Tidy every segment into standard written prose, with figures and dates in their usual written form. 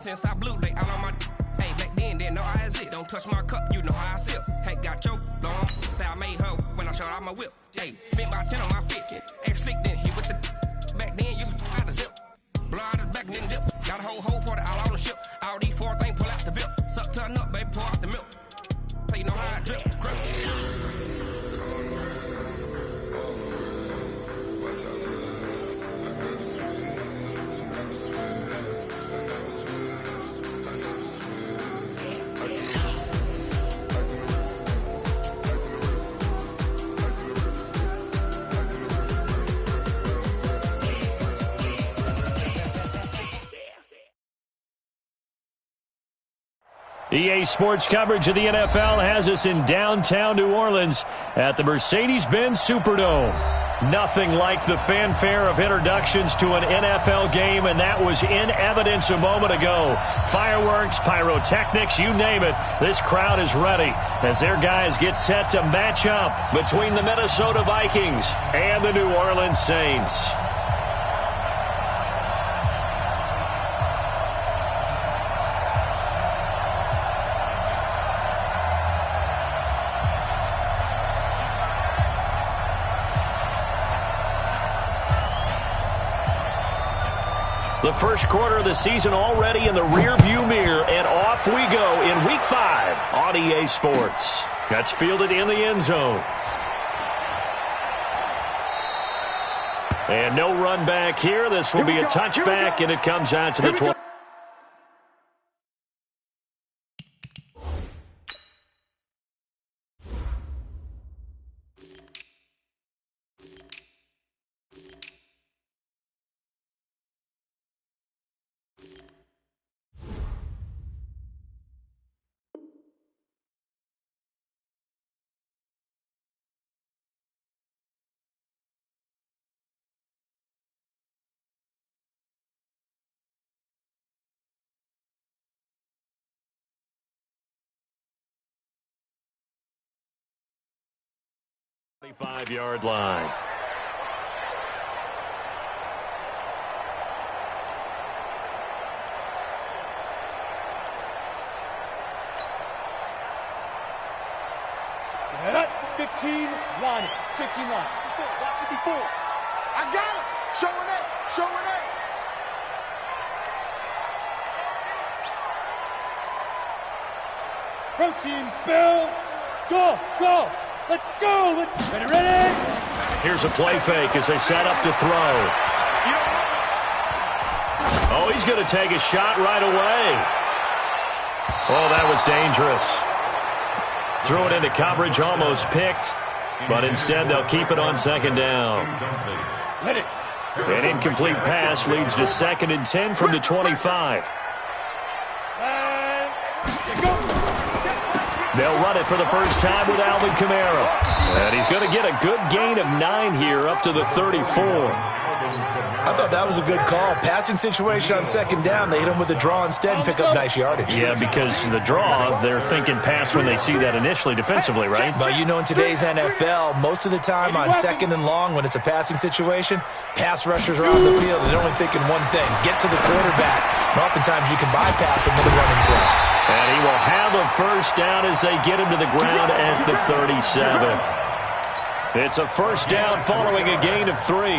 since I blew, they all on my. Hey, back then, didn't know I exist. Don't touch my cup, you know how I sip. Hey, got your long. I made her when I showed out my whip. Hey, spent about 10 on my fit. Ex-slick, then hit with the. Back then, used to out the zip. Blow out his back, then dip. Got a whole party all on the ship. All these four things, pull out the VIP. Suck, turn up, baby, pour out the milk. So you know how I drip. EA Sports coverage of the NFL has us in downtown New Orleans at the Mercedes-Benz Superdome. Nothing like the fanfare of introductions to an NFL game, and that was in evidence a moment ago. Fireworks, pyrotechnics, you name it. This crowd is ready as their guys get set to match up between the Minnesota Vikings and the New Orleans Saints. The first quarter of the season already in the rearview mirror, and off we go in Week 5 on EA Sports. That's fielded in the end zone. And no run back here. This will be a touchback, and it comes out to the 20. Yard line. Set up, 15, line it, 16 line. 54. I got it. Showing it, showing it. Protein spill. Go, go. Let's go! Ready! Here's a play fake as they set up to throw. Oh, he's going to take a shot right away. Oh, that was dangerous. Threw it into coverage, almost picked. But instead, they'll keep it on second down. An incomplete pass leads to 2nd and 10 from the 25. They'll run it for the first time with Alvin Kamara. And he's going to get a good gain of 9 here up to the 34. I thought that was a good call. Passing situation on second down. They hit him with a draw instead and pick up nice yardage. Yeah, because the draw, they're thinking pass when they see that initially defensively, right? But you know, in today's NFL, most of the time on second and long when it's a passing situation, pass rushers are on the field and they're only thinking one thing, get to the quarterback. And oftentimes you can bypass him with a running play. And he will have a first down as they get him to the ground at the 37. It's a first down following a gain of 3.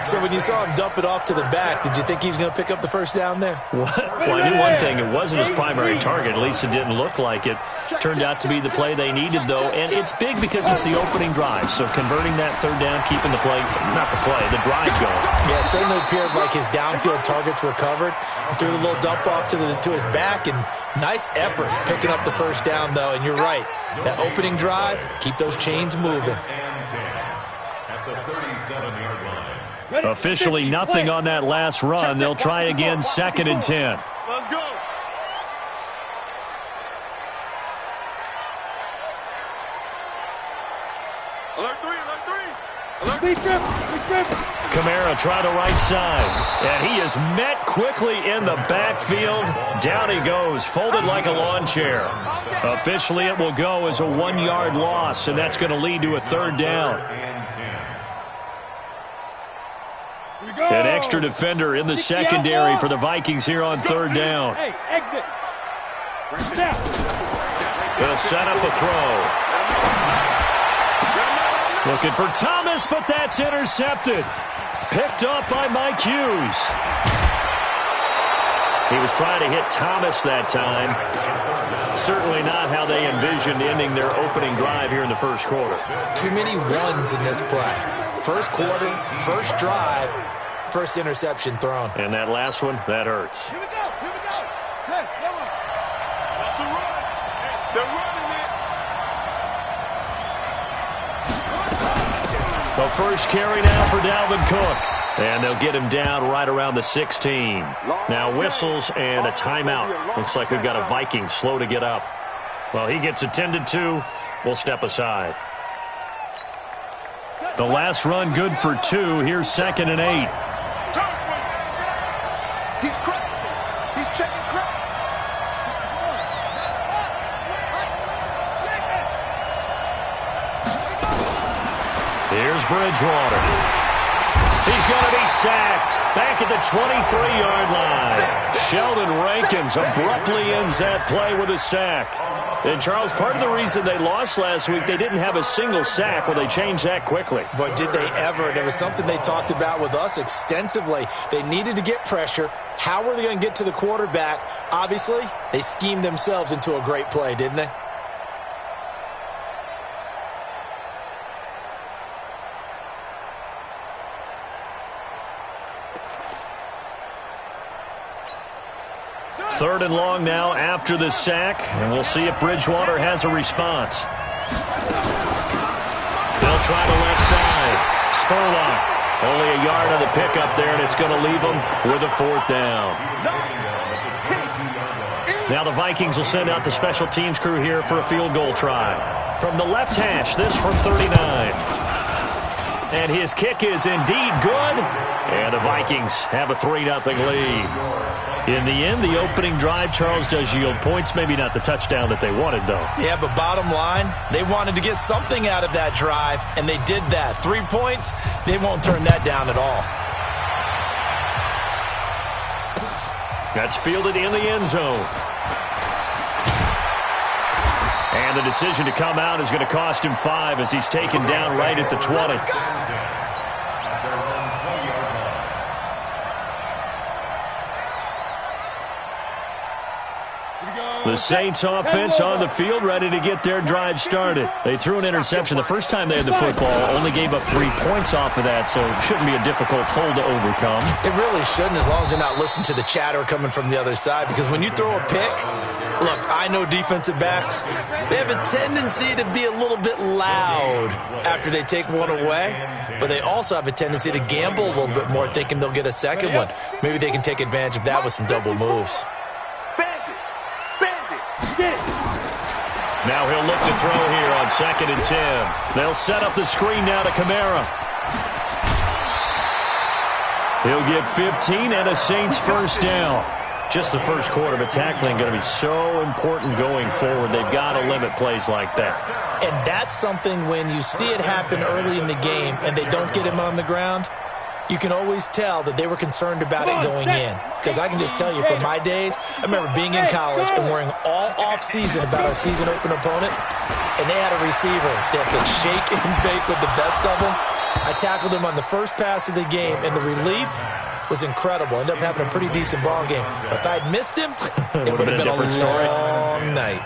So when you saw him dump it off to the back, did you think he was going to pick up the first down there? Well, I knew one thing. It wasn't his primary target. At least it didn't look like it. Turned out to be the play they needed, though. And it's big because it's the opening drive. So converting that third down, keeping the play, not the play, the drive going. Yeah, it certainly appeared like his downfield targets were covered. He threw a little dump off to his back, and nice effort picking up the first down, though. And you're right. That opening drive, keep those chains moving. Officially nothing on that last run. They'll try again, 2nd and 10. Let's go. Alert 3. Kamara try the right side. And he is met quickly in the backfield. Down he goes, folded like a lawn chair. Officially it will go as a 1-yard loss, and that's going to lead to a third down. An extra defender in the secondary for the Vikings here on third down. Hey, exit. They'll set up a throw. Looking for Thomas, but that's intercepted. Picked off by Mike Hughes. He was trying to hit Thomas that time. Certainly not how they envisioned ending their opening drive here in the first quarter. Too many ones in this play. First quarter, first drive, first interception thrown. And that last one, that hurts. Here we go. Here we go. Hey, come on. That's a run. They're running it. The first carry now for Dalvin Cook. And they'll get him down right around the 16. Now whistles and a timeout. Looks like we've got a Viking slow to get up. Well, he gets attended to. We'll step aside. The last run good for 2. Here's 2nd and 8. He's crazy. He's checking crazy. Here's Bridgewater. He's going to be sacked back at the 23-yard line. Sheldon Rankins abruptly ends that play with a sack. And, Charles, part of the reason they lost last week, they didn't have a single sack. Well, they changed that quickly. But did they ever? And it was something they talked about with us extensively. They needed to get pressure. How were they going to get to the quarterback? Obviously, they schemed themselves into a great play, didn't they? Third and long now after the sack, and we'll see if Bridgewater has a response. They'll try the left side. Spurlock, only a yard on the pickup there, and it's going to leave them with a 4th down. Now the Vikings will send out the special teams crew here for a field goal try. From the left hash, this from 39. And his kick is indeed good, and the Vikings have a 3-0 lead. In the end, the opening drive, Charles, does yield points. Maybe not the touchdown that they wanted, though. Yeah, but bottom line, they wanted to get something out of that drive, and they did that. 3 points, they won't turn that down at all. That's fielded in the end zone. And the decision to come out is going to cost him 5 as he's taken down right at the 20. The Saints offense on the field, ready to get their drive started. They threw an interception the first time they had the football, only gave up 3 points off of that, so it shouldn't be a difficult hole to overcome. It really shouldn't, as long as you're not listening to the chatter coming from the other side, because when you throw a pick, look, I know defensive backs, they have a tendency to be a little bit loud after they take one away, but they also have a tendency to gamble a little bit more, thinking they'll get a second one. Maybe they can take advantage of that with some double moves. Now he'll look to throw here on 2nd and 10. They'll set up the screen now to Kamara. He'll get 15 and a Saints first down. Just the first quarter, but tackling going to be so important going forward. They've got to limit plays like that. And that's something when you see it happen early in the game and they don't get him on the ground, you can always tell that they were concerned about it going in. Because I can just tell you from my days, I remember being in college and worrying all off-season about our season open opponent, and they had a receiver that could shake and bake with the best of them. I tackled him on the first pass of the game, and the relief was incredible. Ended up having a pretty decent ball game. But if I'd missed him, it would have been a long night.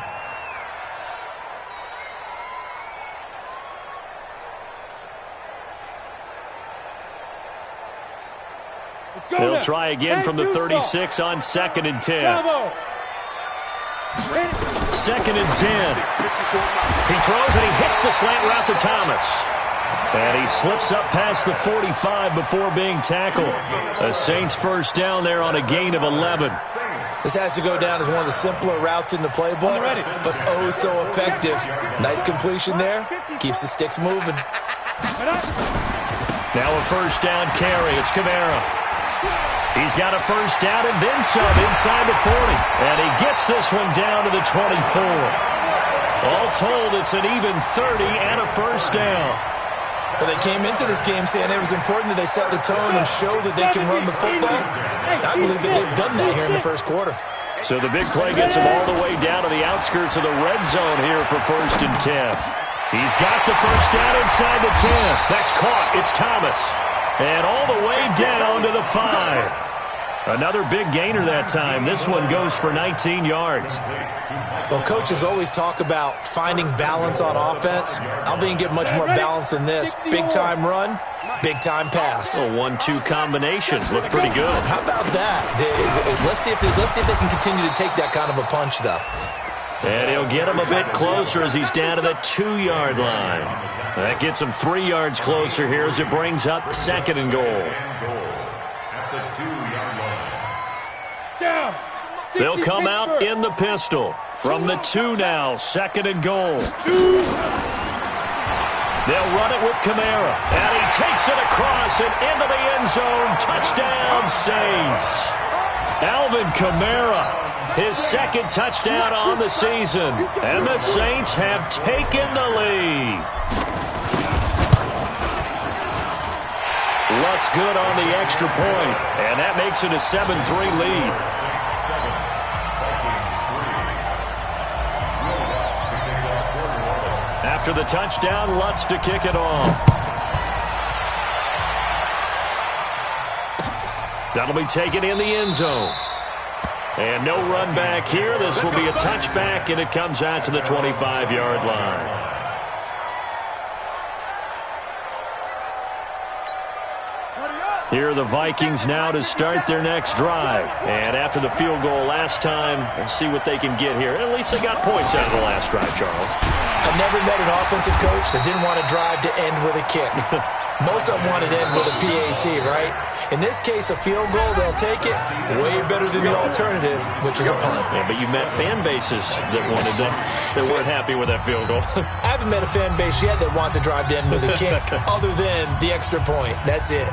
They'll try again from the 36 on 2nd and 10. 2nd and 10. He throws and he hits the slant route to Thomas. And he slips up past the 45 before being tackled. A Saints first down there on a gain of 11. This has to go down as one of the simpler routes in the playbook, but oh so effective. Nice completion there. Keeps the sticks moving. Now a first down carry. It's Kamara. He's got a first down and then some inside the 40. And he gets this one down to the 24. All told, it's an even 30 and a first down. Well, they came into this game saying it was important that they set the tone and show that they can run the football. I believe that they've done that here in the first quarter. So the big play gets him all the way down to the outskirts of the red zone here for 1st and 10. He's got the first down inside the 10. That's caught. It's Thomas. And all the way down to the 5. Another big gainer that time. This one goes for 19 yards. Well, coaches always talk about finding balance on offense. I don't think you get much more balance than this. Big-time run, big-time pass. A 1-2 combination. Looked pretty good. How about that? Let's see if they can continue to take that kind of a punch, though. And he'll get him a bit closer as he's down to the 2-yard line. That gets him 3 yards closer here as it brings up 2nd and goal. They'll come out in the pistol. From the 2 now, 2nd and goal. They'll run it with Kamara. And he takes it across and into the end zone. Touchdown, Saints. Alvin Kamara, his 2nd touchdown on the season. And the Saints have taken the lead. Luck's good on the extra point. And that makes it a 7-3 lead. After the touchdown, Lutz to kick it off. That'll be taken in the end zone. And no run back here. This will be a touchback, and it comes out to the 25-yard line. Here are the Vikings now to start their next drive. And after the field goal last time, we'll see what they can get here. At least they got points out of the last drive, Charles. I've never met an offensive coach that didn't want to drive to end with a kick. Most of them wanted to end with a PAT, right? In this case, a field goal, they'll take it. Way better than the alternative, which is a punt. Yeah, but you met fan bases that wanted that weren't happy with that field goal. I haven't met a fan base yet that wants to drive to end with a kick other than the extra point. That's it.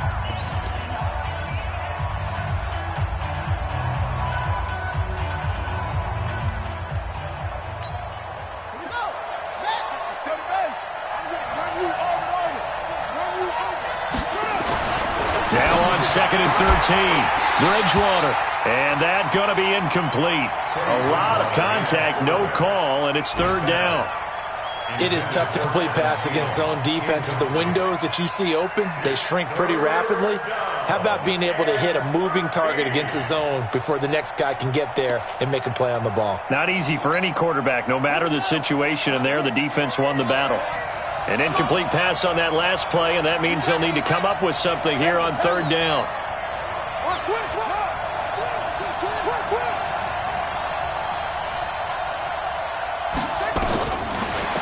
Now on 2nd and 13, Bridgewater, and that going to be incomplete. A lot of contact, no call, and it's 3rd down. It is tough to complete pass against zone defenses. The windows that you see open, they shrink pretty rapidly. How about being able to hit a moving target against a zone before the next guy can get there and make a play on the ball? Not easy for any quarterback, no matter the situation, and there the defense won the battle. An incomplete pass on that last play, and that means they'll need to come up with something here on 3rd down.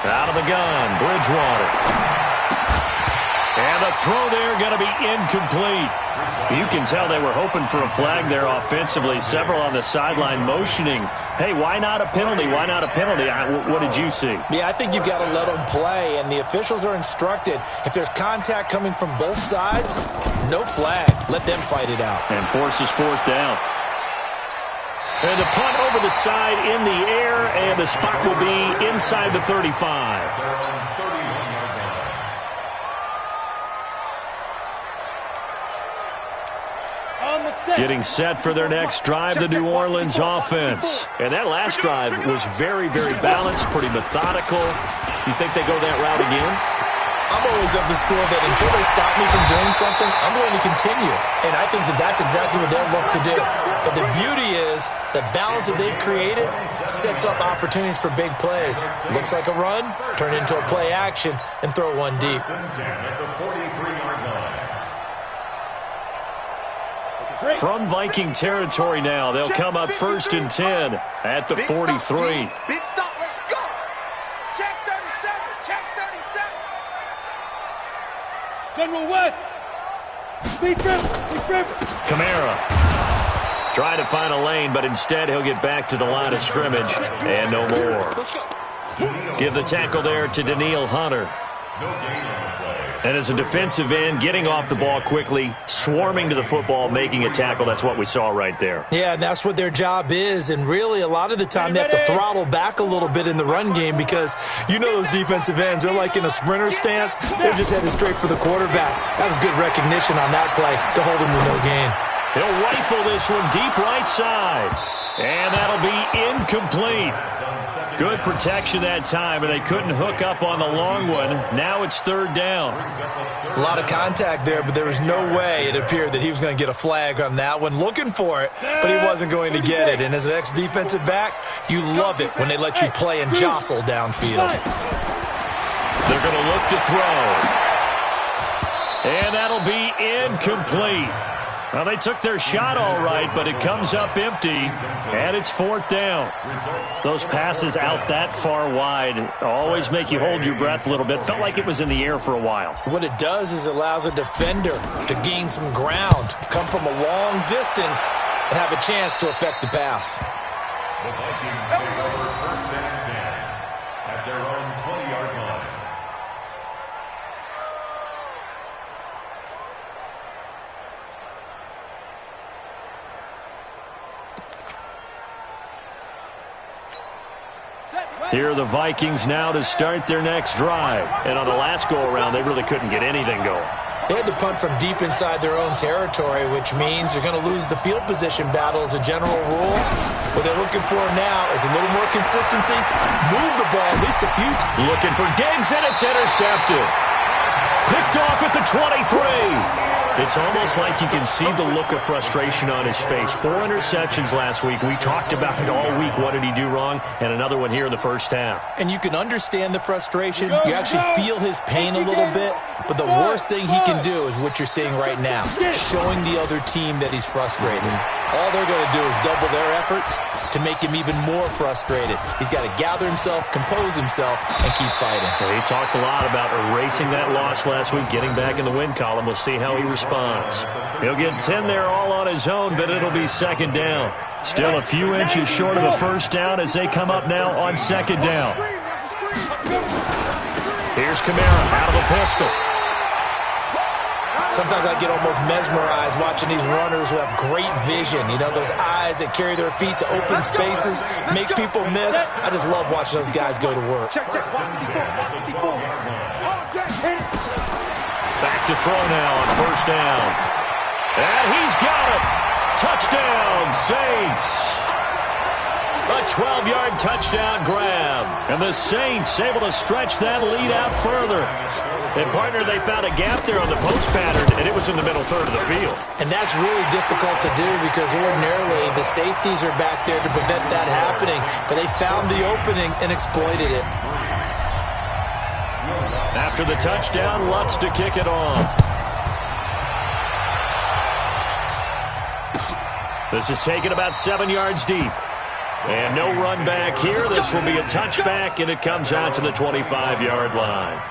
Out of the gun, Bridgewater. And the throw there going to be incomplete. You can tell they were hoping for a flag there offensively. Several on the sideline motioning. Hey, why not a penalty? Why not a penalty? What did you see? Yeah, I think you've got to let them play, and the officials are instructed. If there's contact coming from both sides, no flag. Let them fight it out. And forces 4th down. And the punt over the side in the air, and the spot will be inside the 35. Getting set for their next drive, the New Orleans offense. And that last drive was very, very balanced, pretty methodical. You think they go that route again? I'm always of the school that until they stop me from doing something, I'm going to continue. And I think that that's exactly what they'll look to do. But the beauty is the balance that they've created sets up opportunities for big plays. Looks like a run, turn it into a play action, and throw one deep. From Viking territory now, they'll come up 1st and 10 at the 43. Big stop, let's go. Check 37, check 37. General West. Big river. Kamara trying to find a lane, but instead he'll get back to the line of scrimmage and no more. Give the tackle there to Daniil Hunter. And as a defensive end, getting off the ball quickly, swarming to the football, making a tackle, that's what we saw right there. Yeah, and that's what their job is. And really, a lot of the time, they have to throttle back a little bit in the run game because you know those defensive ends, they're like in a sprinter stance. They're just headed straight for the quarterback. That was good recognition on that play to hold him to no gain. He'll rifle this one deep right side. And that'll be incomplete. Good protection that time, and they couldn't hook up on the long one. Now it's third down. A lot of contact there, but there was no way it appeared that he was going to get a flag on that one. Looking for it, but he wasn't going to get it. And as an ex-defensive back, you love it when they let you play and jostle downfield. They're going to look to throw. And that'll be incomplete. Well, they took their shot all right, but it comes up empty, and it's fourth down. Those passes out that far wide always make you hold your breath a little bit. Felt like it was in the air for a while. What it does is it allows a defender to gain some ground, come from a long distance, and have a chance to affect the pass. The Vikings take over first and 10 at their own 20-yard line. Here are the Vikings now to start their next drive. And on the last go-around, they really couldn't get anything going. They had to punt from deep inside their own territory, which means you're going to lose the field position battle as a general rule. What they're looking for now is a little more consistency. Move the ball at least a few times. Looking for Diggs, and it's intercepted. Picked off at the 23. It's almost like you can see the look of frustration on his face. 4 interceptions last week. We talked about it all week. What did he do wrong? And another one here in the first half. And you can understand the frustration. You actually feel his pain a little bit. But the worst thing he can do is what you're seeing right now, showing the other team that he's frustrated. All they're going to do is double their efforts to make him even more frustrated. He's got to gather himself, compose himself, and keep fighting. Well, he talked a lot about erasing that loss last week, getting back in the win column. We'll see how he responds. He'll get 10 there all on his own, but it'll be second down. Still a few inches short of the first down as they come up now on second down. Here's Kamara out of a pistol. Sometimes I get almost mesmerized watching these runners who have great vision. You know, those eyes that carry their feet to open spaces, make people miss. I just love watching those guys go to work. Back to throw now on first down. And he's got it. Touchdown, Saints. A 12-yard touchdown grab. And the Saints able to stretch that lead out further. And, partner, they found a gap there on the post pattern, and it was in the middle third of the field. And that's really difficult to do because ordinarily the safeties are back there to prevent that happening. But they found the opening and exploited it. After the touchdown, Lutz to kick it off. This is taken about 7 yards deep. And no run back here. This will be a touchback, and it comes out to the 25-yard line.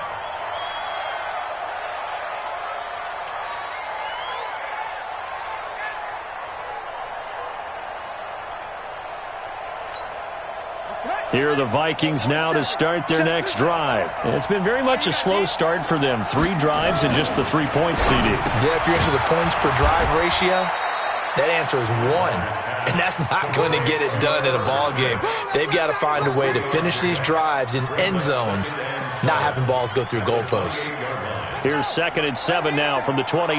Here are the Vikings now to start their next drive. And it's been very much a slow start for them. 3 drives and just the 3 points, CD. Yeah, if you're into the points per drive ratio, that answer is 1. And that's not going to get it done in a ball game. They've got to find a way to finish these drives in end zones, not having balls go through goalposts. Here's 2nd and 7 now from the 28.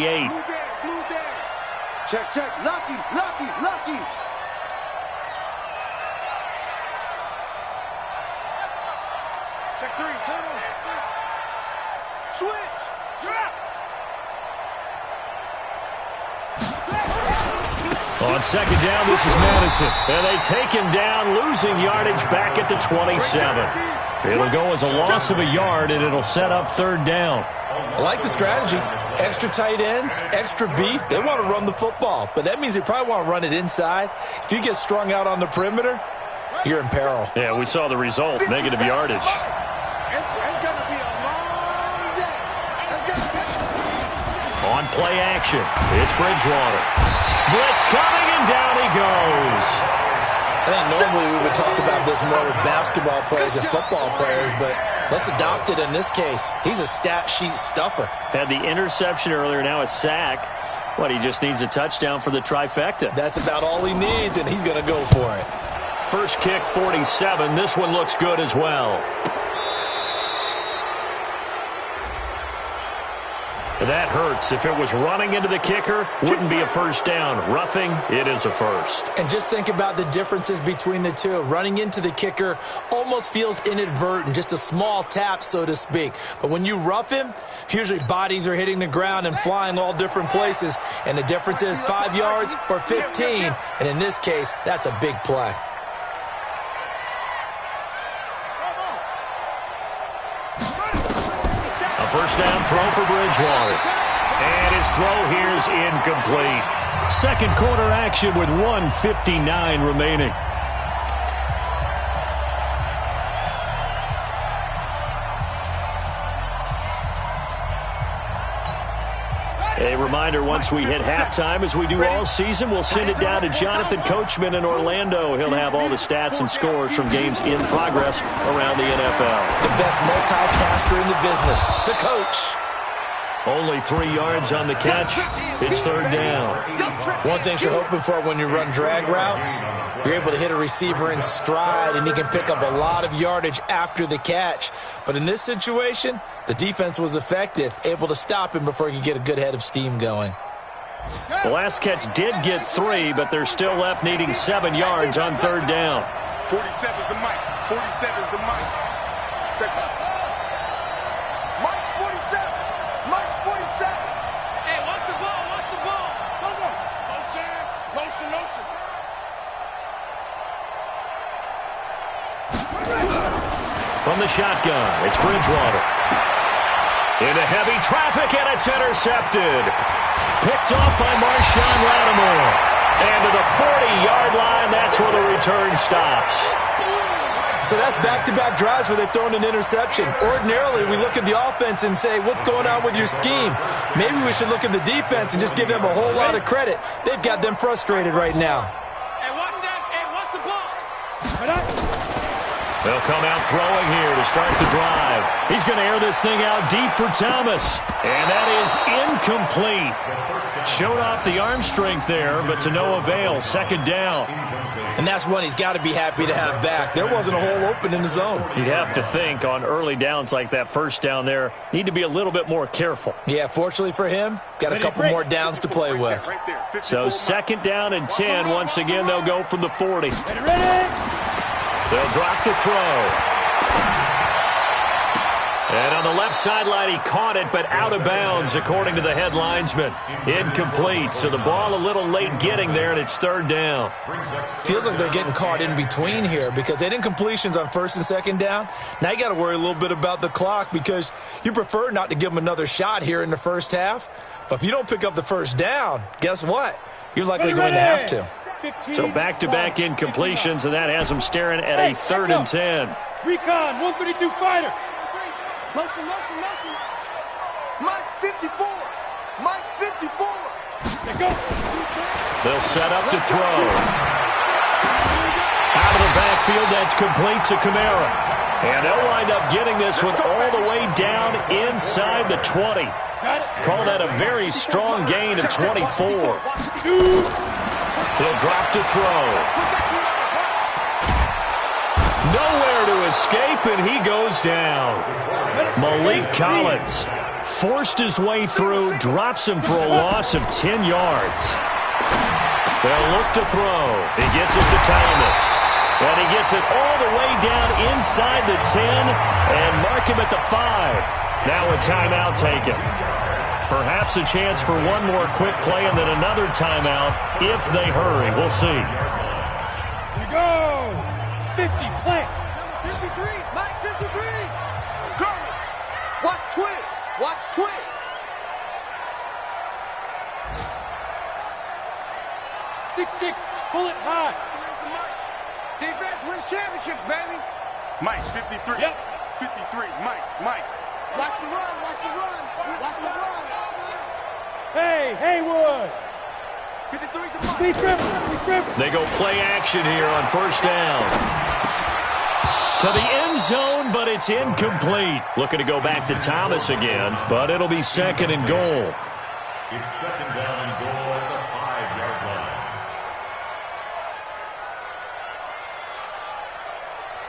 Check, check. Lucky. Check 3, turn on. Switch. Trap. On second down, this is Madison. And they take him down, losing yardage back at the 27. It'll go as a loss of a yard, and it'll set up third down. I like the strategy. Extra tight ends, extra beef. They want to run the football, but that means they probably want to run it inside. If you get strung out on the perimeter, you're in peril. Yeah, we saw the result, negative yardage. It's going to be a long day. On play action, it's Bridgewater. Blitz coming, and down he goes. I think normally we would talk about this more with basketball players and football players, but let's adopt it in this case. He's a stat sheet stuffer. Had the interception earlier, now a sack. What, he just needs a touchdown for the trifecta. That's about all he needs, and he's going to go for it. First kick, 47. This one looks good as well. That hurts. If it was running into the kicker, wouldn't be a first down. Roughing, it is a first. And just think about the differences between the two. Running into the kicker almost feels inadvertent, just a small tap, so to speak. But when you rough him, usually bodies are hitting the ground and flying all different places. And the difference is 5 yards or 15. And in this case, that's a big play. First down throw for Bridgewater. And his throw here is incomplete. Second quarter action with 1:59 remaining. A reminder, once we hit halftime, as we do all season, we'll send it down to Jonathan Coachman in Orlando. He'll have all the stats and scores from games in progress around the NFL. The best multitasker in the business, the coach. Only 3 yards on the catch. It's third down. One thing you're hoping for when you run drag routes, you're able to hit a receiver in stride, and he can pick up a lot of yardage after the catch. But in this situation, the defense was effective, able to stop him before he could get a good head of steam going. The last catch did get 3, but they're still left needing 7 yards on third down. 47's the mic. 47's the mic. Check it. Mike's 47. Mike's 47. Hey, what's the ball? What's the ball? Come on. Motion. From the shotgun, it's Bridgewater. Into heavy traffic, and it's intercepted. Picked off by Marshawn Lattimore. And to the 40-yard line, that's where the return stops. So that's back-to-back drives where they've thrown an interception. Ordinarily, we look at the offense and say, what's going on with your scheme? Maybe we should look at the defense and just give them a whole lot of credit. They've got them frustrated right now. Hey, watch that. Hey, watch the ball. They'll come out throwing here to start the drive. He's going to air this thing out deep for Thomas. And that is incomplete. Showed off the arm strength there, but to no avail. Second down. And that's one he's got to be happy to have back. There wasn't a hole open in the zone. You'd have to think on early downs like that first down there, need to be a little bit more careful. Yeah, fortunately for him, got a couple more downs to play with. So second down and 10. Once again, they'll go from the 40. They'll drop the throw. And on the left sideline, he caught it, but out of bounds, according to the head linesman. Incomplete, so the ball a little late getting there, and it's third down. Feels like they're getting caught in between here because they didn't completions on first and second down. Now you got to worry a little bit about the clock because you prefer not to give them another shot here in the first half. But if you don't pick up the first down, guess what? You're likely going to have to. So back-to-back incompletions, and that has them staring at a third and 10. Recon, 132 fighter. Motion. Mike's 54. Mike's 54. They go. They'll set up to throw. Out of the backfield, that's complete to Kamara. And they'll wind up getting this one all the way down inside the 20. Call that a very strong gain of 24. He'll drop to throw. Nowhere to escape, and he goes down. Malik Collins forced his way through, drops him for a loss of 10 yards. They'll look to throw. He gets it to Thomas. And he gets it all the way down inside the 10 and mark him at the 5. Now a timeout taken. Perhaps a chance for one more quick play and then another timeout if they hurry. We'll see. Here we go. 50, play. 53, Mike 53. Go. Watch twins. Watch twins. 6-6, pull it high. Defense wins championships, baby. Mike 53. Yep. 53, Mike. Watch the run. Watch the run. Hey, Haywood. They go play action here on first down. To the end zone, but it's incomplete. Looking to go back to Thomas again, but it'll be second and goal. It's second down and goal at the 5-yard line.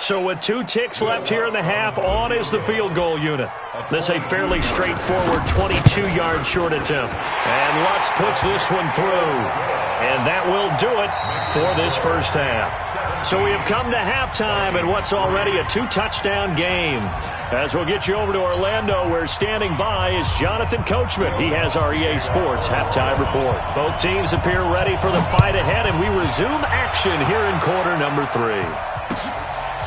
So with 2 ticks left here in the half, on is the field goal unit. This a fairly straightforward 22-yard short attempt. And Lutz puts this one through. And that will do it for this first half. So we have come to halftime in what's already a 2-touchdown game. As we'll get you over to Orlando, where standing by is Jonathan Coachman. He has our EA Sports halftime report. Both teams appear ready for the fight ahead, and we resume action here in quarter number 3.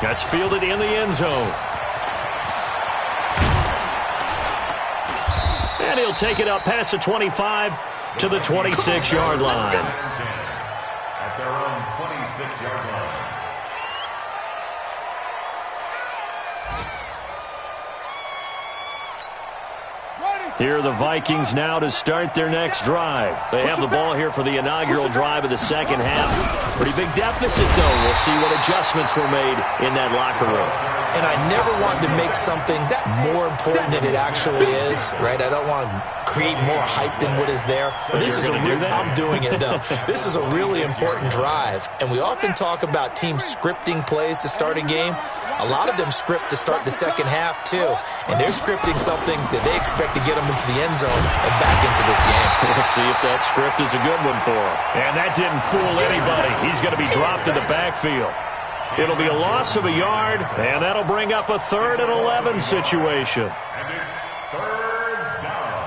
That's fielded in the end zone. And he'll take it up past the 25 to the 26-yard line. At their own 26-yard line. Here are the Vikings now to start their next drive. They have the ball here for the inaugural drive of the second half. Pretty big deficit, though. We'll see what adjustments were made in that locker room. And I never want to make something more important than it actually is, right? I don't want to create more hype than what is there. But this is I'm doing it, though. This is a really important drive. And we often talk about teams scripting plays to start a game. A lot of them script to start the second half, too. And they're scripting something that they expect to get them into the end zone and back into this game. We'll see if that script is a good one for him. And that didn't fool anybody. He's going to be dropped in the backfield. It'll be a loss of a yard, and that'll bring up a 3rd and 11 situation. And it's third down.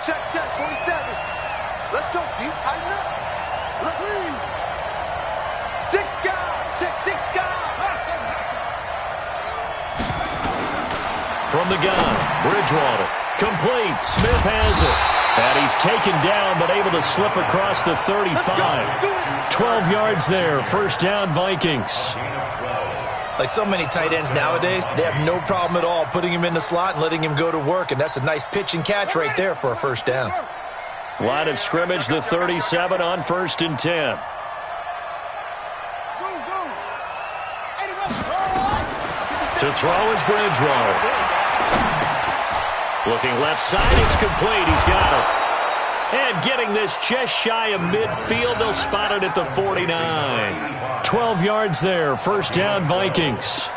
Check, 47. Let's go, D. Tighten up. Look. 6 guys. Check, 6 guys. From the gun, Bridgewater. Complete. Smith has it. And he's taken down, but able to slip across the 35. 12 yards there. First down, Vikings. Like so many tight ends nowadays, they have no problem at all putting him in the slot and letting him go to work. And that's a nice pitch and catch right there for a first down. Line of scrimmage, the 37 on 1st and 10. To throw is Bridgewater. Looking left side, it's complete. He's got it. And getting this just shy of midfield, they'll spot it at the 49. 12 yards there. First down, Vikings.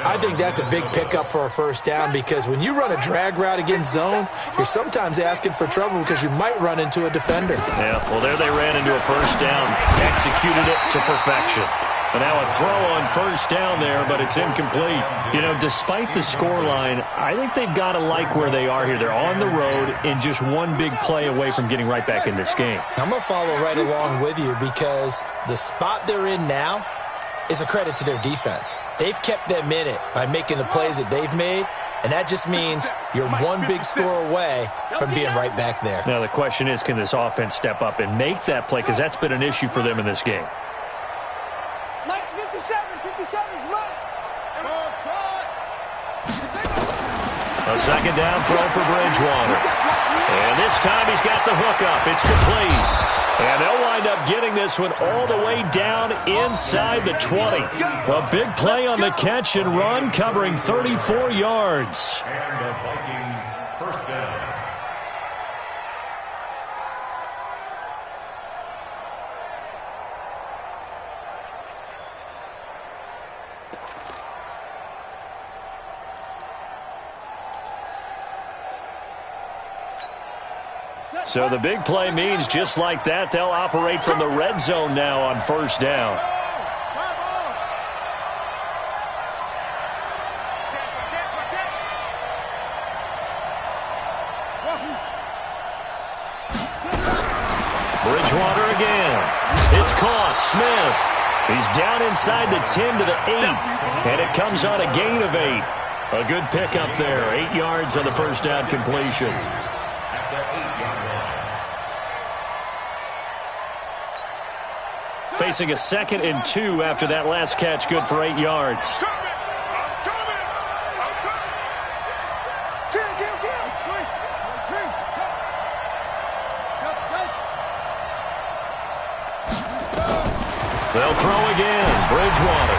I think that's a big pickup for a first down because when you run a drag route against zone, you're sometimes asking for trouble because you might run into a defender. Yeah, well, there they ran into a first down. Executed it to perfection. But now a throw on first down there, but it's incomplete. You know, despite the scoreline, I think they've got to like where they are here. They're on the road and just one big play away from getting right back in this game. I'm going to follow right along with you because the spot they're in now is a credit to their defense. They've kept them in it by making the plays that they've made, and that just means you're one big score away from being right back there. Now the question is, can this offense step up and make that play? Because that's been an issue for them in this game. Mike's 57's right. A second down throw for Bridgewater. And this time he's got the hook up. It's complete. And they'll wind up getting this one all the way down inside the 20. A big play on the catch and run, covering 34 yards. And the Vikings first down. So the big play means just like that, they'll operate from the red zone now on first down. Bridgewater again. It's caught. Smith. He's down inside the 10 to the 8. And it comes on a gain of 8. A good pickup there. 8 yards on the first down completion. facing a 2nd and 2 after that last catch, good for 8 yards. They'll throw again. Bridgewater.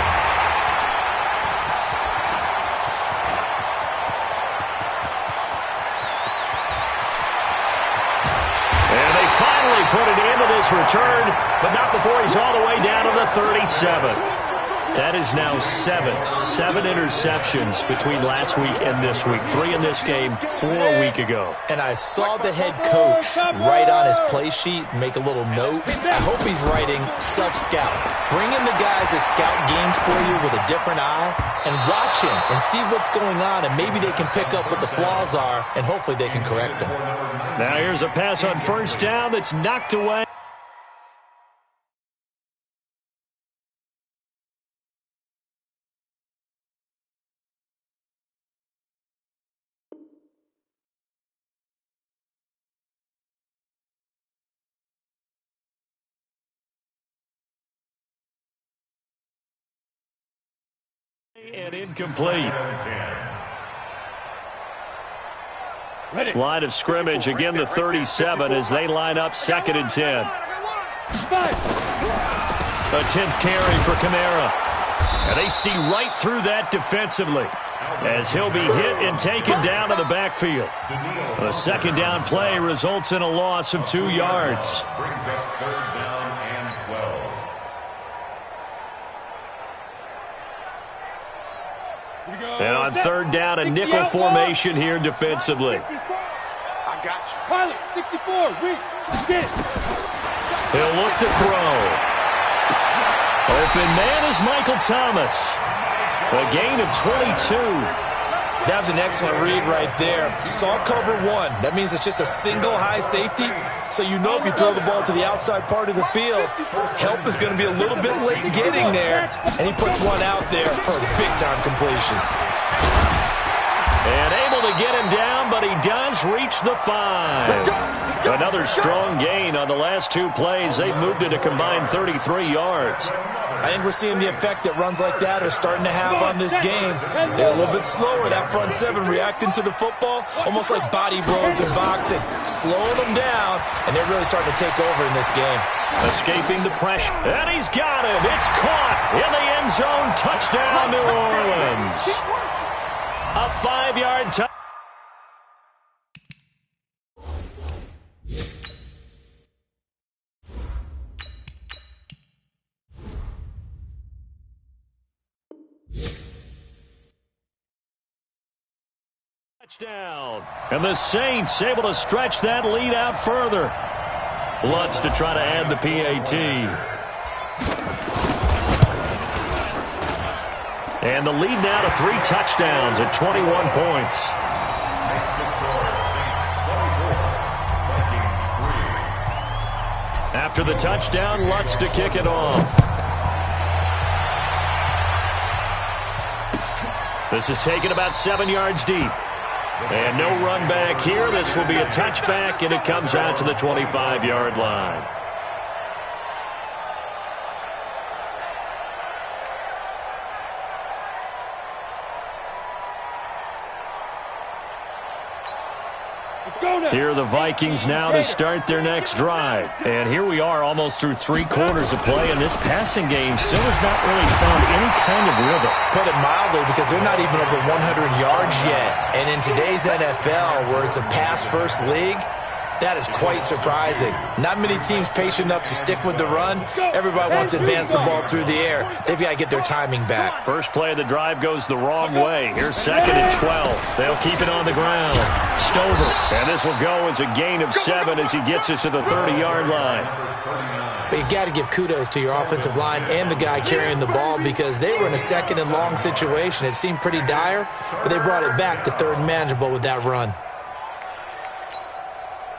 And they finally put it into this return, but not before he's all the way down to the 37. That is now 7 interceptions between last week and this week. 3 in this game, 4 a week ago. And I saw the head coach write on his play sheet, make a little note. I hope he's writing self-scout. Bring in the guys that scout games for you with a different eye and watch him and see what's going on, and maybe they can pick up what the flaws are, and hopefully they can correct them. Now here's a pass on first down that's knocked away. And incomplete. Line of scrimmage, again the 37 as they line up 2nd and 10. A 10th carry for Kamara. And they see right through that defensively as he'll be hit and taken down to the backfield. A 2nd down play results in a loss of 2 yards. Brings up 3rd down and 12. And on 3rd down, a nickel formation here defensively. I got you. Pilot, 64, He'll look to throw. Open man is Michael Thomas. A gain of 22. That was an excellent read right there. Saw cover 1. That means it's just a single high safety. So you know if you throw the ball to the outside part of the field, help is going to be a little bit late getting there. And he puts one out there for a big-time completion. And able to get him down, but he does reach the 5. Another strong gain on the last 2 plays. They've moved it a combined 33 yards. I think we're seeing the effect that runs like that are starting to have on this game. They're a little bit slower, that front 7 reacting to the football, almost like body blows in boxing, slowing them down, and they're really starting to take over in this game. Escaping the pressure, and he's got it. It's caught in the end zone. Touchdown, New Orleans. A 5-yard touchdown. And the Saints able to stretch that lead out further. Lutz to try to add the PAT. And the lead now to 3 touchdowns at 21 points. Makes the score Saints 24, Vikings 3. After the touchdown, Lutz to kick it off. This is taken about 7 yards deep. And no run back here. This will be a touchback, and it comes out to the 25-yard line. Here are the Vikings now to start their next drive. And here we are almost through 3 quarters of play, and this passing game still has not really found any kind of rhythm. Put it mildly, because they're not even over 100 yards yet. And in today's NFL, where it's a pass-first league, that is quite surprising. Not many teams patient enough to stick with the run. Everybody wants to advance the ball through the air. They've got to get their timing back. First play of the drive goes the wrong way. Here's 2nd and 12. They'll keep it on the ground. Stover. And this will go as a gain of 7 as he gets it to the 30-yard line. But you got to give kudos to your offensive line and the guy carrying the ball, because they were in a 2nd and long situation. It seemed pretty dire, but they brought it back to 3rd and manageable with that run.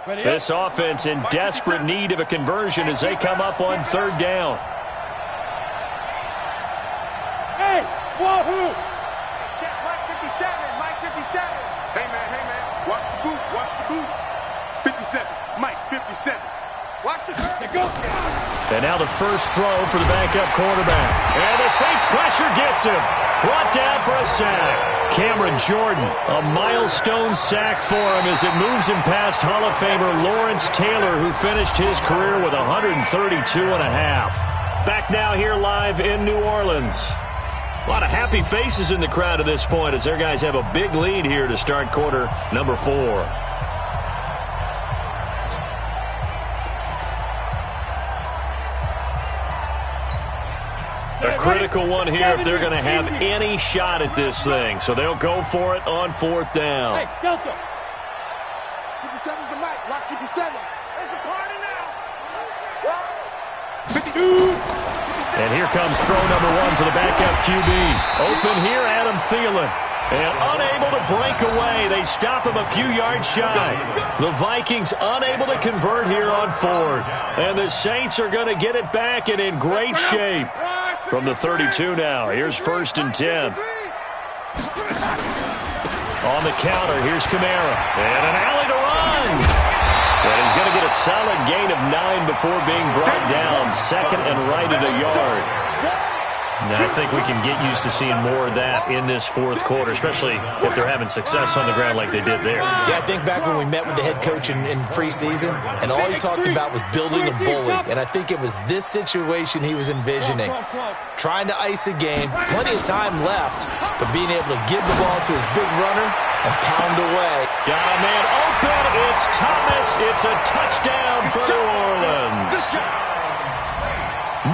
This offense in desperate need of a conversion as they come up on 3rd down. Hey, wahoo! Check Mike 57, Mike 57. Hey, man, watch the boot, watch the boot. 57, Mike 57. Watch the curve. Go. And now the first throw for the backup quarterback. And the Saints pressure gets him. Brought down for a sack. Cameron Jordan, a milestone sack for him as it moves him past Hall of Famer Lawrence Taylor, who finished his career with 132.5. Back now here live in New Orleans. A lot of happy faces in the crowd at this point as their guys have a big lead here to start quarter number 4. A critical one here if they're going to have any shot at this thing. So they'll go for it on 4th down. Hey, Delta. 57's the mic. Watch 57. It's a party now. 52. And here comes throw number 1 for the backup QB. Open here, Adam Thielen. And unable to break away. They stop him a few yards shy. The Vikings unable to convert here on 4th. And the Saints are going to get it back and in great shape. From the 32 now, here's 1st and 10. On the counter, here's Kamara. And an alley to run. And he's going to get a solid gain of 9 before being brought down. 2nd and right at a yard. Now, I think we can get used to seeing more of that in this 4th quarter, especially if they're having success on the ground like they did there. Yeah, I think back when we met with the head coach in preseason, and all he talked about was building a bully. And I think it was this situation he was envisioning. Trying to ice a game, plenty of time left, but being able to give the ball to his big runner and pound away. Got a man open. It's Thomas. It's a touchdown for New Orleans.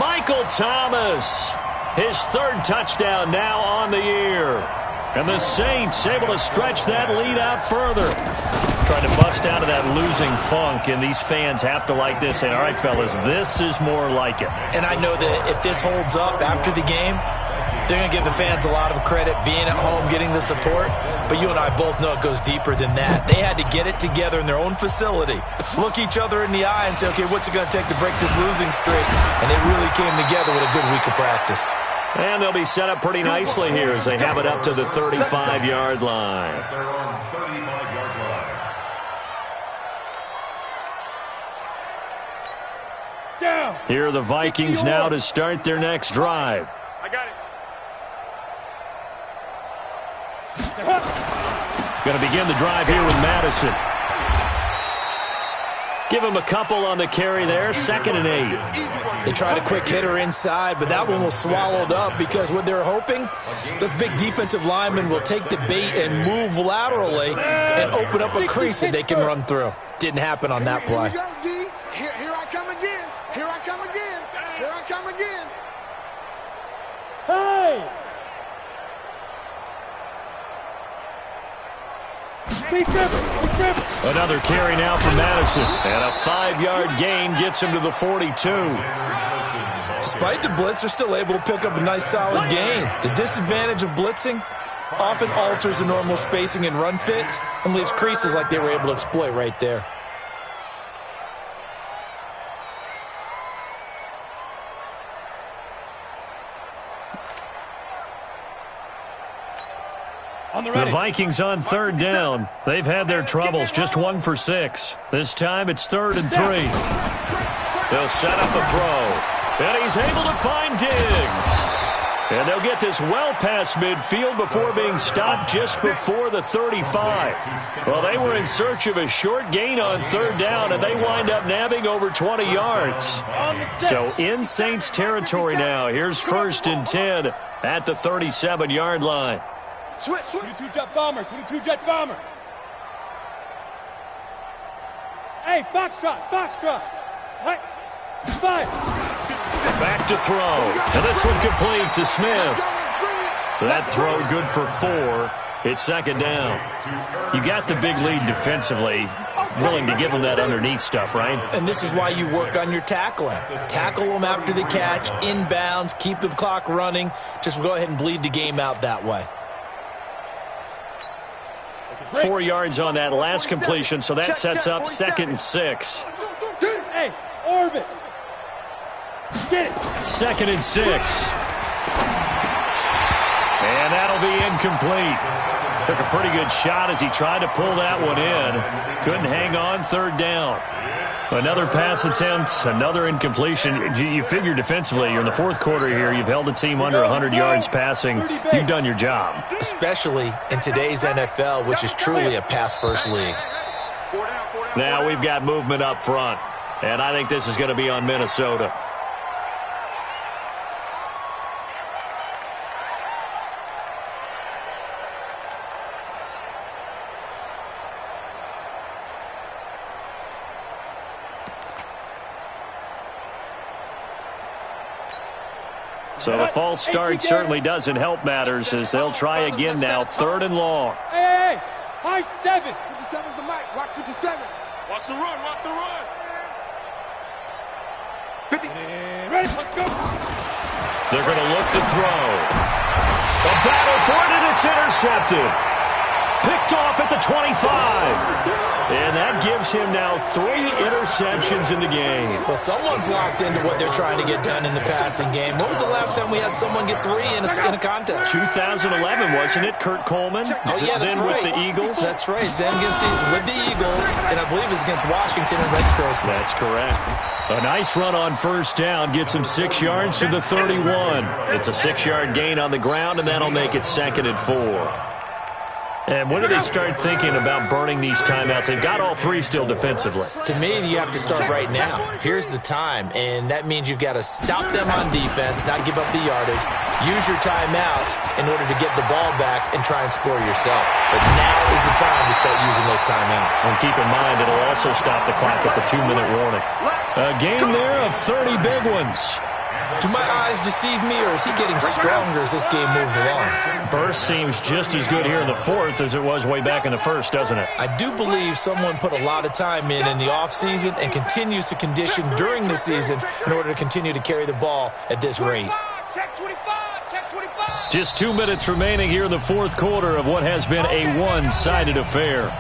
Michael Thomas. His 3rd touchdown now on the year. And the Saints able to stretch that lead out further. Trying to bust out of that losing funk, and these fans have to like this. Saying, all right, fellas, this is more like it. And I know that if this holds up after the game, they're going to give the fans a lot of credit being at home, getting the support. But you and I both know it goes deeper than that. They had to get it together in their own facility, look each other in the eye and say, okay, what's it going to take to break this losing streak? And it really came together with a good week of practice. And they'll be set up pretty nicely here as they have it up to the 35-yard line. Their own 35-yard line. Down. Here are the Vikings now to start their next drive. I got it. Going to begin the drive here with Madison. Give him a couple on the carry there. 2nd and 8. They tried a quick hitter inside, but that one was swallowed up because what they're hoping, those big defensive linemen will take the bait and move laterally and open up a crease that they can run through. Didn't happen on that play. Here we go, D. Here I come again. Here I come again. Here I come again. Hey. Another carry now for Madison. And a 5-yard gain gets him to the 42. Despite the blitz, they're still able to pick up a nice solid gain. The disadvantage of blitzing often alters the normal spacing and run fits and leaves creases like they were able to exploit right there. The Vikings on 3rd down. They've had their troubles, just 1 for 6. This time it's 3rd and 3. They'll set up a throw. And he's able to find Diggs. And they'll get this well past midfield before being stopped just before the 35. Well, they were in search of a short gain on 3rd down, and they wind up nabbing over 20 yards. So in Saints territory now, here's 1st and 10 at the 37-yard line. Switch. 22 jet bomber. 22 jet bomber. Hey, Foxtrot. Hey, 5. Back to throw. And this one complete to Smith. That throw good for 4. It's 2nd down. You got the big lead defensively. Willing to give them that underneath stuff, right? And this is why you work on your tackling. Tackle them after the catch, inbounds, keep the clock running. Just go ahead and bleed the game out that way. 4 yards on that last completion, so that sets up 2nd and 6. Hey, orbit. Get it. 2nd and 6. And that'll be incomplete. Took a pretty good shot as he tried to pull that one in. Couldn't hang on, third down. Another pass attempt, another incompletion. You figure defensively, you're in the fourth quarter here. You've held the team under 100 yards passing. You've done your job. Especially in today's NFL, which is truly a pass-first league. Now we've got movement up front, and I think this is going to be on Minnesota. So the false start certainly doesn't help matters as they'll try again now, 3rd and long. Hey, high 7. 57's the mic. Watch 57. Watch the run. Watch the run. 50. Ready, let's go. They're going to look to throw. A battle for it, and it's intercepted. Picked off at the 25. And that gives him now 3 interceptions in the game. Well, someone's locked into what they're trying to get done in the passing game. When was the last time we had someone get 3 in a contest? 2011, wasn't it? Kurt Coleman? Oh, yeah, that's then right. with the Eagles? That's right. Then with the Eagles, and I believe it's against Washington and Rex Grossman. That's correct. A nice run on first down gets him 6 yards to the 31. It's a 6-yard gain on the ground, and that'll make it 2nd and 4. And when do they start thinking about burning these timeouts? They've got all 3 still defensively. To me, you have to start right now. Here's the time, and that means you've got to stop them on defense, not give up the yardage, use your timeouts in order to get the ball back and try and score yourself. But now is the time to start using those timeouts. And keep in mind, it'll also stop the clock at the 2-minute warning. A game there of 30 big ones. Do my eyes deceive me, or is he getting stronger as this game moves along? Burst seems just as good here in the 4th as it was way back in the 1st, doesn't it? I do believe someone put a lot of time in the offseason and continues to condition during the season in order to continue to carry the ball at this rate. Check 25, check 25. Just 2 minutes remaining here in the 4th quarter of what has been a one-sided affair.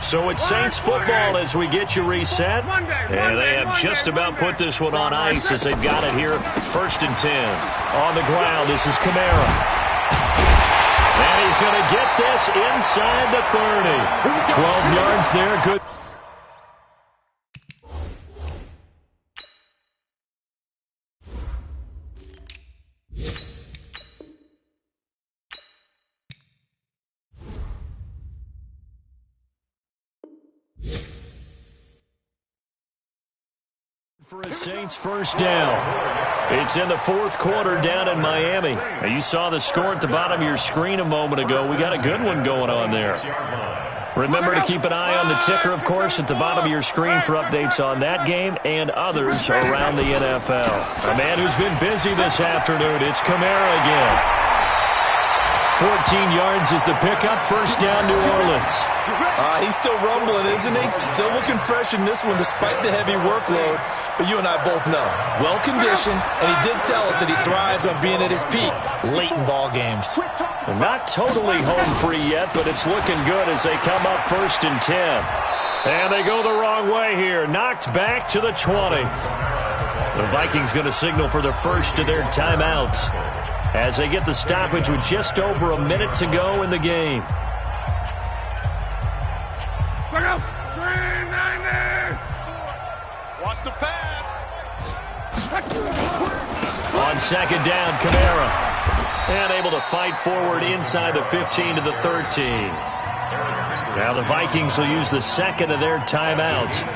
So it's Saints football as we get you reset. And they have just about put this one on ice as they've got it here. 1st and 10. On the ground, this is Kamara. And he's going to get this inside the 30. 12 yards there. Good. For a Saints first down. It's in the 4th quarter down in Miami. Now, you saw the score at the bottom of your screen a moment ago. We got a good one going on there. Remember to keep an eye on the ticker, of course, at the bottom of your screen for updates on that game and others around the NFL. A man who's been busy this afternoon, it's Kamara again. 14 yards is the pickup. First down, New Orleans. He's still rumbling, isn't he? Still looking fresh in this one despite the heavy workload. But you and I both know, well-conditioned, and he did tell us that he thrives on being at his peak late in ball games. Not totally home free yet, but it's looking good as they come up 1st and 10. And they go the wrong way here. Knocked back to the 20. The Vikings going to signal for the first of their timeouts as they get the stoppage with just over a minute to go in the game. Watch the pass. On 2nd down, Kamara. And able to fight forward inside the 15 to the 13. Now the Vikings will use the 2nd of their timeouts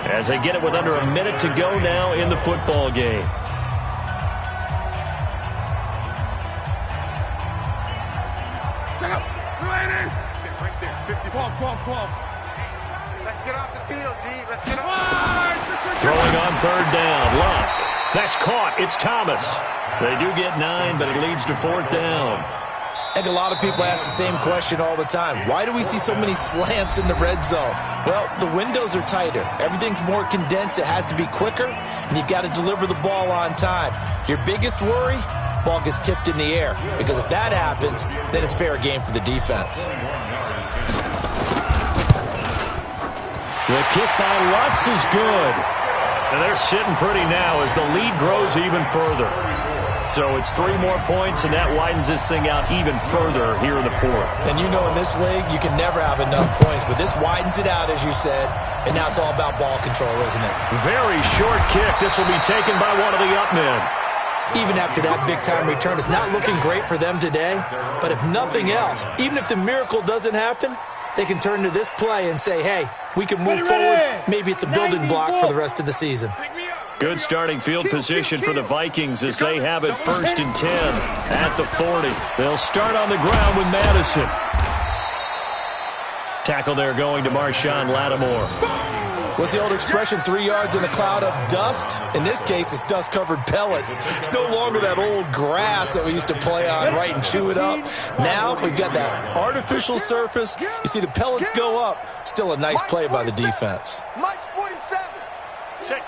as they get it with under a minute to go now in the football game. Right there, 50. Come on. Let's get off the field, D. Let's get off. Throwing on 3rd down. Luck. That's caught. It's Thomas. They do get 9, but it leads to 4th down. And a lot of people ask the same question all the time. Why do we see so many slants in the red zone? Well, the windows are tighter. Everything's more condensed. It has to be quicker, and you've got to deliver the ball on time. Your biggest worry? Ball gets tipped in the air. Because if that happens, then it's fair game for the defense. The kick by Lutz is good. And they're sitting pretty now as the lead grows even further. So it's 3 more points, and that widens this thing out even further here in the fourth. And you know in this league, you can never have enough points, but this widens it out, as you said, and now it's all about ball control, isn't it? Very short kick. This will be taken by one of the up men. Even after that big-time return, it's not looking great for them today, but if nothing else, even if the miracle doesn't happen, they can turn to this play and say, hey, we can move forward. Maybe it's a building block for the rest of the season. Good starting field position for the Vikings as they have it 1st and 10 at the 40. They'll start on the ground with Madison. Tackle there going to Marshawn Lattimore. What's the old expression, 3 yards in a cloud of dust? In this case, it's dust-covered pellets. It's no longer that old grass that we used to play on, right, and chew it up. Now we've got that artificial surface. You see the pellets go up. Still a nice play by the defense. Mike 47. Check.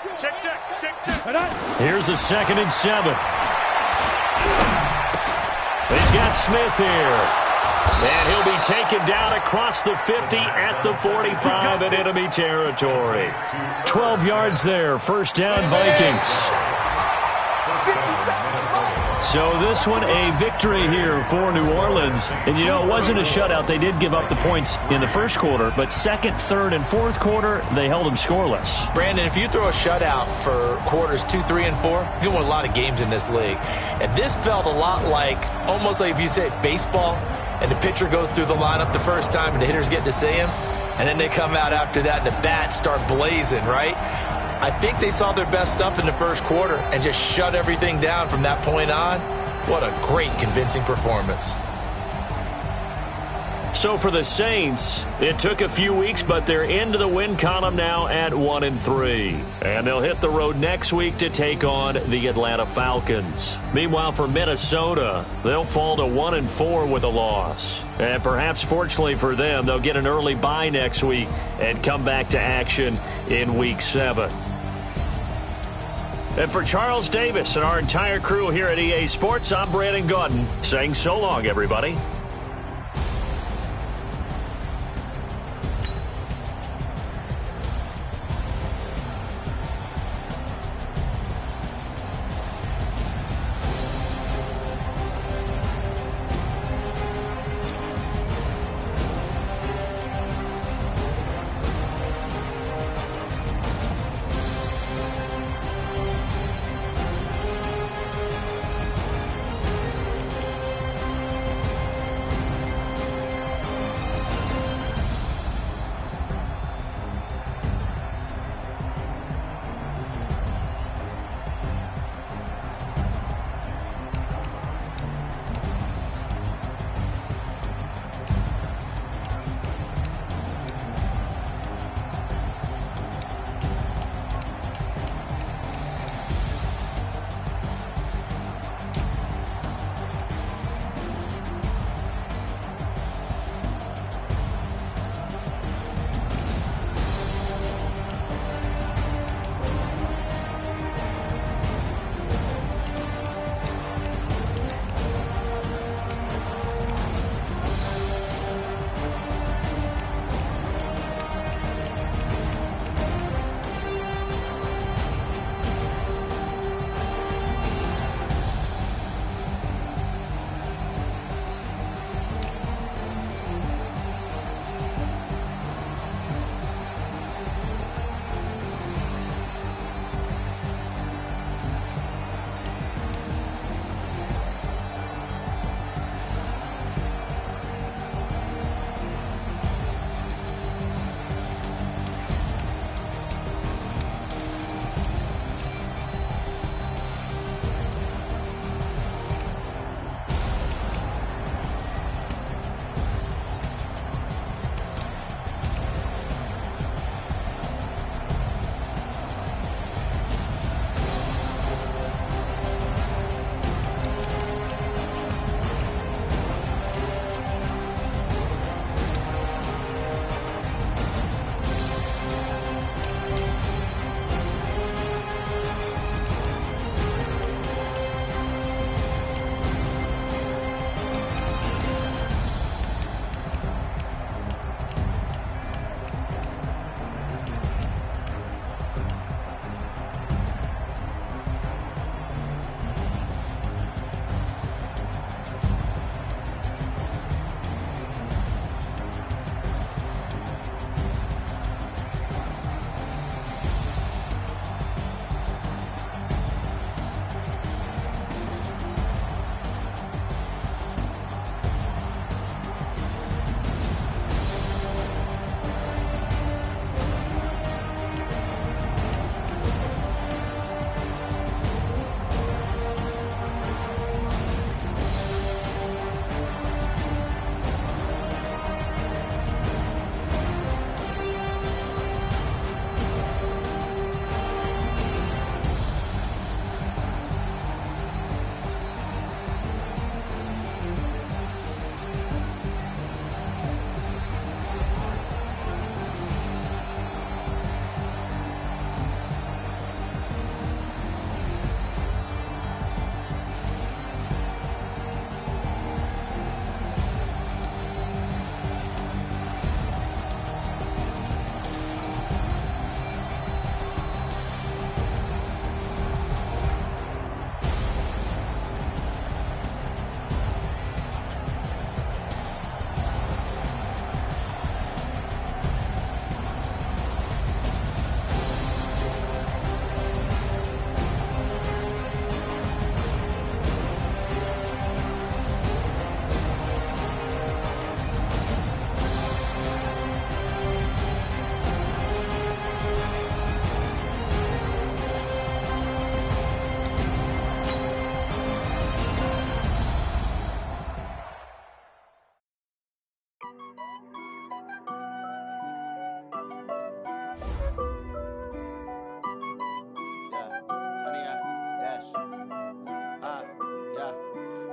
Here's a 2nd and 7. He's got Smith here. And he'll be taken down across the 50 at the 45 in enemy territory. 12 yards there, 1st down Vikings. So this one a victory here for New Orleans. And, you know, it wasn't a shutout. They did give up the points in the 1st quarter, but 2nd, 3rd, and 4th quarter, they held them scoreless. Brandon, if you throw a shutout for quarters 2, 3, and 4, you can win a lot of games in this league. And this felt a lot like, almost like if you say baseball, and the pitcher goes through the lineup the first time and the hitters get to see him, and then they come out after that and the bats start blazing, right? I think they saw their best stuff in the 1st quarter and just shut everything down from that point on. What a great, convincing performance. So for the Saints, it took a few weeks, but they're into the win column now at 1-3. And they'll hit the road next week to take on the Atlanta Falcons. Meanwhile, for Minnesota, they'll fall to 1-4 with a loss. And perhaps fortunately for them, they'll get an early bye next week and come back to action in Week 7. And for Charles Davis and our entire crew here at EA Sports, I'm Brandon Gaudin saying so long, everybody.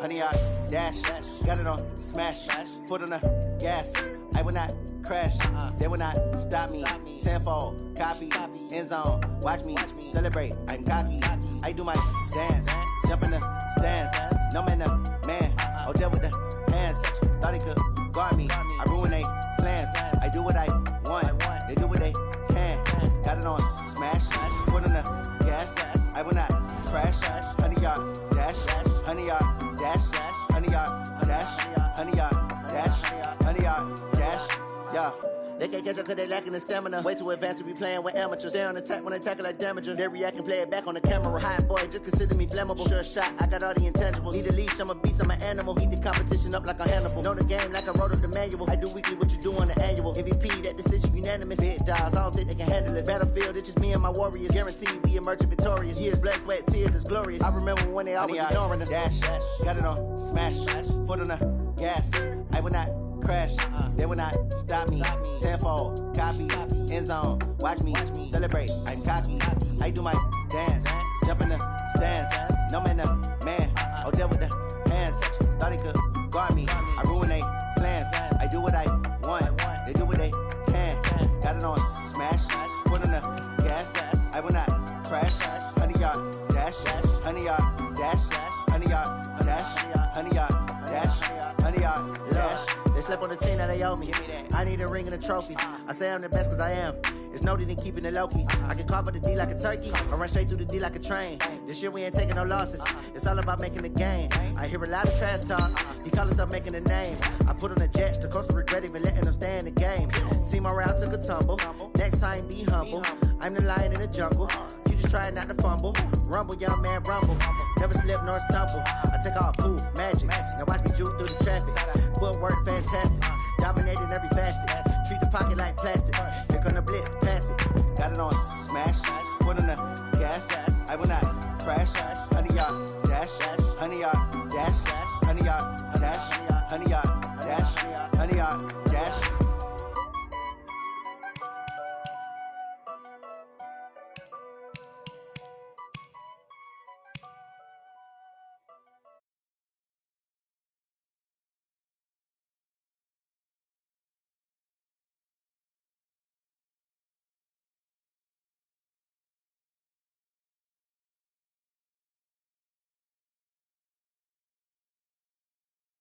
100 yard dash. Got it on smash. Foot on the gas. I will not crash. They will not stop me. Tenfold, copy, end zone. Watch me celebrate. I'm cocky. I do my dance. Jump in the stands. No man, man. Oh, there with the hands. Thought he could guard me. I ruin they plans. I do what I want. They do what they can. Got it on smash. Foot on the gas. I will not crash. 100 yard dash. 100 yard dash. 100 yard dash. 100 yard dash. 100 yard dash. Yeah. They can't catch up cause they lacking the stamina. Way too advanced to be playing with amateurs. Stay on attack when they tackle like damager. They react and play it back on the camera. Hot boy, just consider me flammable. Sure shot, I got all the intangibles. Need a leash, I'm a beast, I'm an animal. Eat the competition up like a Hannibal. Know the game like I wrote up the manual. I do weekly what you do on the annual. MVP, that decision unanimous. Big dogs, I don't think they can handle it. Battlefield, it's just me and my warriors. Guaranteed we emerging victorious. Years, blood, sweat, tears, is glorious. I remember when they always ignoring us. Dash, got it on smash. Foot on the gas. I will not crash. They will not stop me. Tenfold, copy, end zone. Watch me celebrate. I'm cocky. I do my dance. Jump in the stands. No man, man. Oh, there with the hands. Thought he could guard me. I ruin they plans. I do what I want. They do what they can. Got it on smash. Foot on the gas. I will not crash. 100 yard dash. 100 yard dash. 100 yard dash. 100 yard dash. 100 yard dash. They slept on the team that they owe me. I need a ring and a trophy. I say I'm the best cause I am. It's noted in keeping it low-key. I can carve up the D like a turkey, or run straight through the D like a train. This year we ain't taking no losses. It's all about making the game. I hear a lot of trash talk. He call himself making a name. I put on the Jets, the coast regret even letting them stay in the game. Team morale took a tumble. Next time be humble. I'm the lion in the jungle. You just try not to fumble. Rumble, young man, rumble. Never slip nor stumble. I take off, poof, magic. Now watch me juke through the traffic. Footwork fantastic. Dominating every facet. Treat the pocket like plastic. Here come the blitz, pass it. Got it on smash. Foot on the gas. I will not crash. 100 yard dash. 100 yard dash. 100 yard dash. 100 yard